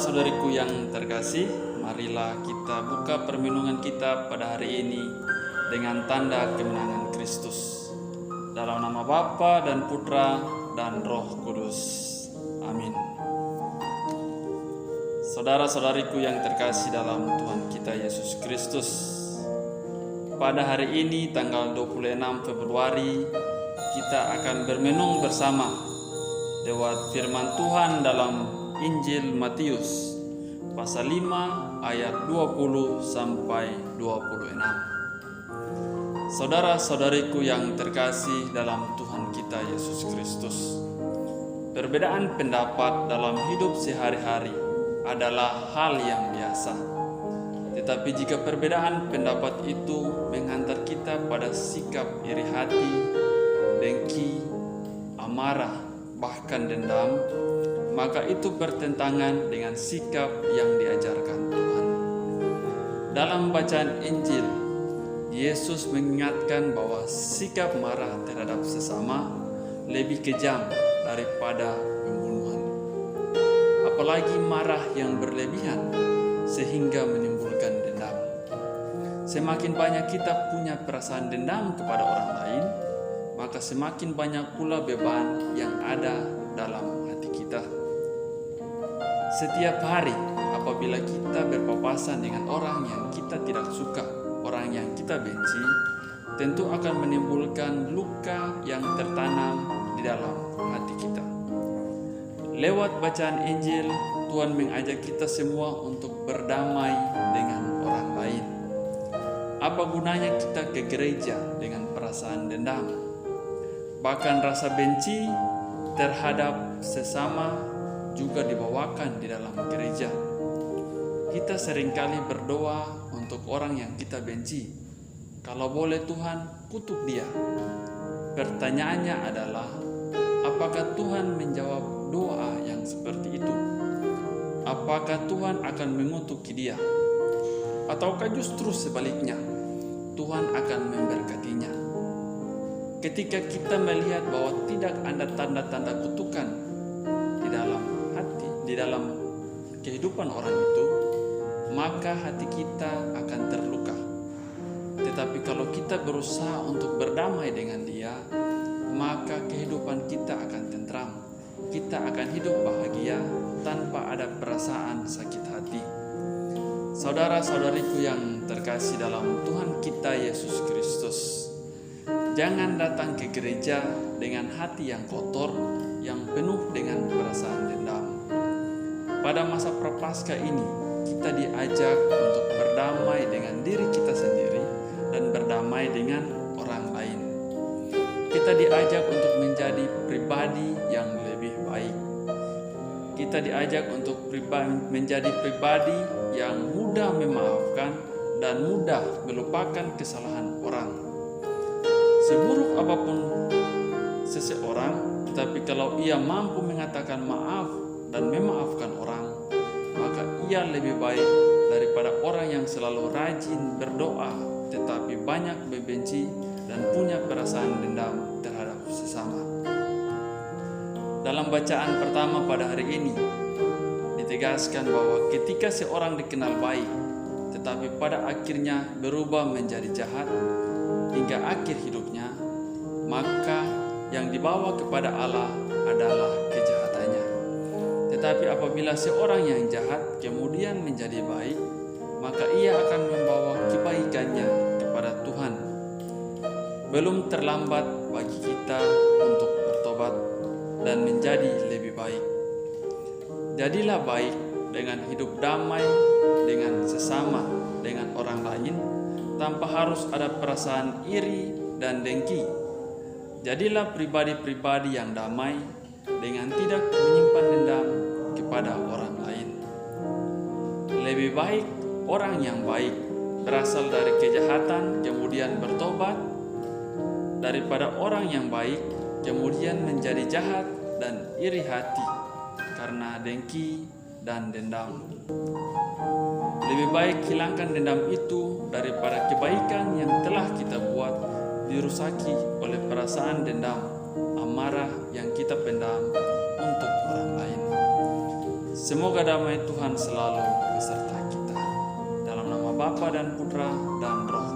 Saudara-saudariku yang terkasih, marilah kita buka permenungan kita pada hari ini dengan tanda kemenangan Kristus. Dalam nama Bapa dan Putra dan Roh Kudus. Amin. Saudara-saudariku yang terkasih dalam Tuhan kita Yesus Kristus, pada hari ini tanggal 26 Februari kita akan bermenung bersama lewat firman Tuhan dalam Injil Matius pasal 5 ayat 20 sampai 26. Saudara-saudariku yang terkasih dalam Tuhan kita Yesus Kristus, perbedaan pendapat dalam hidup sehari-hari adalah hal yang biasa. Tetapi jika perbedaan pendapat itu menghantar kita pada sikap iri hati, dengki, amarah, bahkan dendam, maka itu bertentangan dengan sikap yang diajarkan Tuhan. Dalam bacaan Injil, Yesus mengingatkan bahwa sikap marah terhadap sesama lebih kejam daripada pembunuhan. Apalagi marah yang berlebihan sehingga menimbulkan dendam. Semakin banyak kita punya perasaan dendam kepada orang lain, maka semakin banyak pula beban yang ada dalam hati kita. Setiap hari apabila kita berpapasan dengan orang yang kita tidak suka, orang yang kita benci, tentu akan menimbulkan luka yang tertanam di dalam hati kita. Lewat bacaan Injil, Tuhan mengajak kita semua untuk berdamai dengan orang lain. Apa gunanya kita ke gereja dengan perasaan dendam? Bahkan rasa benci terhadap sesama juga dibawakan di dalam gereja. Kita seringkali berdoa untuk orang yang kita benci. Kalau boleh Tuhan, kutuk dia. Pertanyaannya adalah, apakah Tuhan menjawab doa yang seperti itu? Apakah Tuhan akan mengutuki dia? Ataukah justru sebaliknya, Tuhan akan memberkatinya? Ketika kita melihat bahwa tidak ada tanda-tanda kutukan di dalam kehidupan orang itu, maka hati kita akan terluka. Tetapi kalau kita berusaha untuk berdamai dengan dia, maka kehidupan kita akan tentram. Kita akan hidup bahagia tanpa ada perasaan sakit hati. Saudara-saudariku yang terkasih dalam Tuhan kita Yesus Kristus, jangan datang ke gereja dengan hati yang kotor, yang penuh dengan perasaan dendam. Pada masa Prapaskah ini, kita diajak untuk berdamai dengan diri kita sendiri dan berdamai dengan orang lain. Kita diajak untuk menjadi pribadi yang lebih baik. Kita diajak untuk menjadi pribadi yang mudah memaafkan dan mudah melupakan kesalahan orang. Seburuk apapun seseorang, tetapi kalau ia mampu mengatakan maaf dan memaafkan orang, maka ia lebih baik daripada orang yang selalu rajin berdoa tetapi banyak membenci dan punya perasaan dendam terhadap sesama. Dalam bacaan pertama pada hari ini ditegaskan bahwa ketika seorang dikenal baik tetapi pada akhirnya berubah menjadi jahat hingga akhir hidupnya, maka yang dibawa kepada Allah adalah kejahatannya. Tetapi apabila seorang yang jahat kemudian menjadi baik, maka ia akan membawa kebaikannya kepada Tuhan. Belum terlambat bagi kita untuk bertobat dan menjadi lebih baik. Jadilah baik dengan hidup damai dengan sesama, dengan orang lain, tanpa harus ada perasaan iri dan dengki. Jadilah pribadi-pribadi yang damai dengan tidak menyimpan dendam kepada orang lain. Lebih baik orang yang baik berasal dari kejahatan kemudian bertobat daripada orang yang baik kemudian menjadi jahat dan iri hati karena dengki dan dendam. Lebih baik hilangkan dendam itu daripada kebaikan yang telah kita buat dirusaki oleh perasaan dendam, amarah yang kita pendam untuk orang lain. Semoga damai Tuhan selalu beserta kita. Dalam nama Bapa dan Putra dan Roh